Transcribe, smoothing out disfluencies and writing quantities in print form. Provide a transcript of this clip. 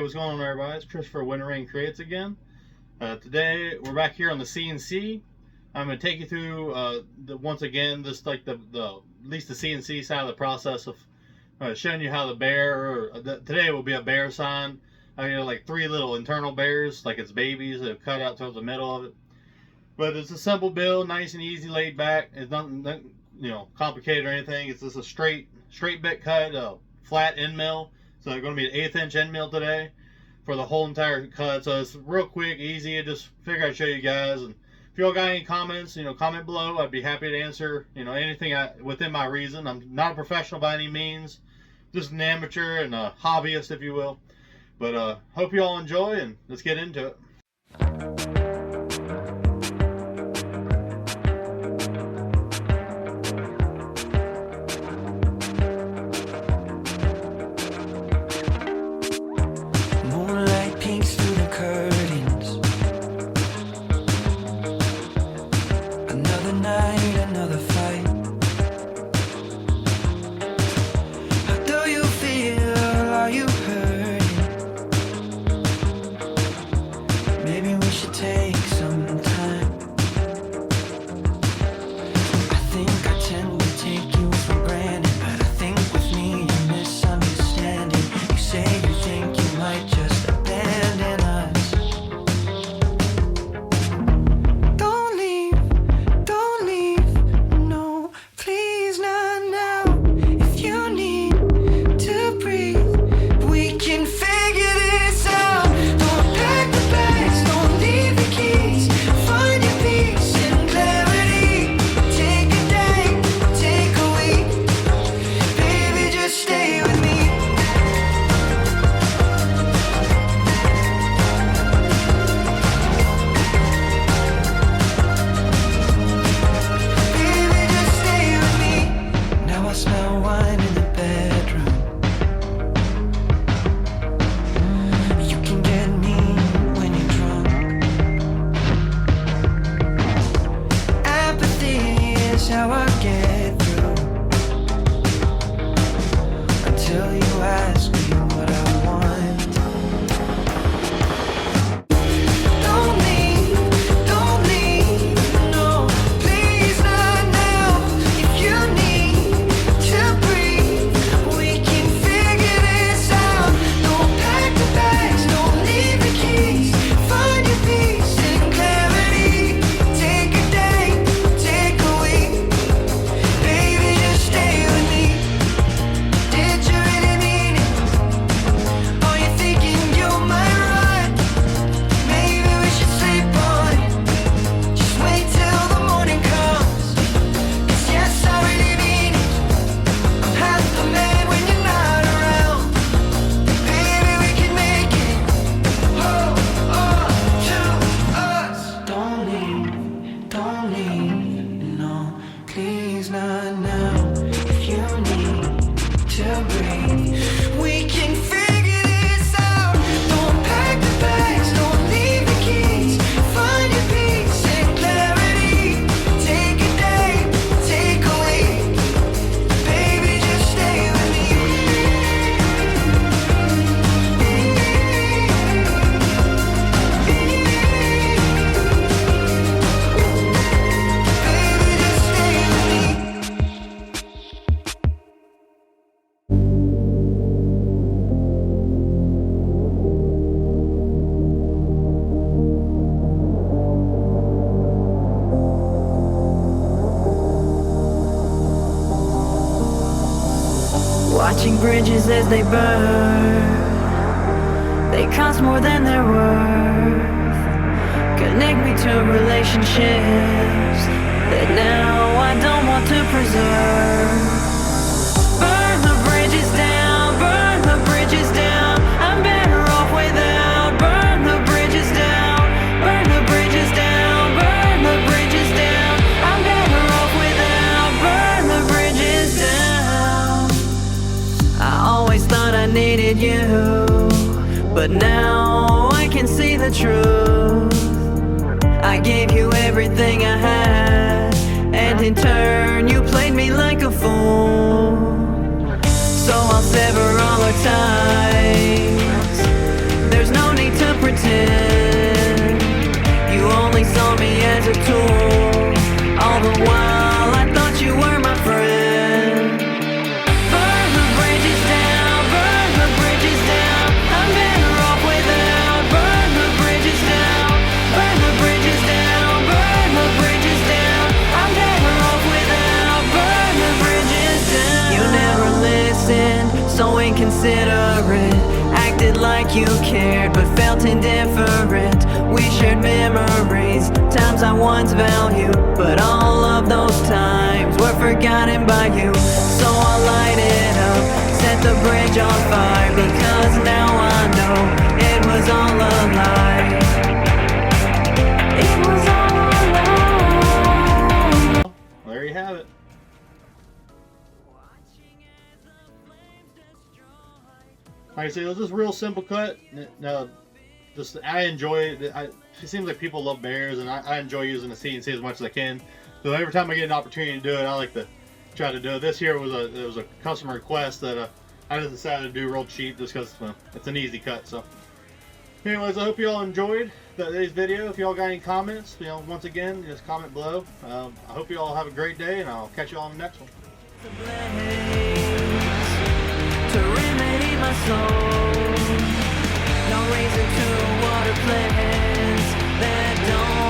What's going on, everybody? It's Christopher Woodworking Creates again. Today we're back here on the CNC. I'm going to take you through once again this like the at least the CNC side of the process of showing you how the bear. Today will be a bear sign. Like 3 little internal bears, like it's babies that have cut out towards the middle of it. But it's a simple build, nice and easy, laid back. It's nothing complicated or anything. It's just a straight bit cut, flat end mill. So they're going to be an 1/8 inch end mill today for the whole entire cut. So it's real quick, easy. I just figured I'd show you guys. And if y'all got any comments, comment below. I'd be happy to answer, anything within my reason. I'm not a professional by any means, just an amateur and a hobbyist, if you will. But hope you all enjoy, and let's get into it. How I get through until you ask me what I want. Don't leave, no, please not now. If you need to breathe, we can figure this out. Don't pack the bags, don't leave the keys. Find your peace and clarity. Take a day, take a week. Watching bridges as they burn, they cost more than they're worth. Connect me to relationships that now I don't want to preserve. Burn the bridges down, burn the bridges down. I'm better off without. Burn the bridges down, burn the bridges down, burn the bridges down. I'm better off without. Burn the bridges down. I always thought I needed you, but now I can see the truth. I gave you everything I had, and in turn you played me like a fool. So I'll sever all our ties like you cared, but felt indifferent. We shared memories, times I once valued, but all of those times were forgotten by you. So I'll light it up, set the bridge on fire, because now I know it was all a lie. It was all a lie. There you have it. Like I say, it was just a real simple cut. Now, just I enjoy it. It seems like people love bears, and I enjoy using the CNC as much as I can. So every time I get an opportunity to do it, I like to try to do it. This here was a customer request that I just decided to do real cheap just because it's an easy cut. So, anyways, I hope you all enjoyed today's video. If y'all got any comments, once again, just comment below. I hope you all have a great day, and I'll catch you all on the next one. To remedy my soul, no reason to water plants that don't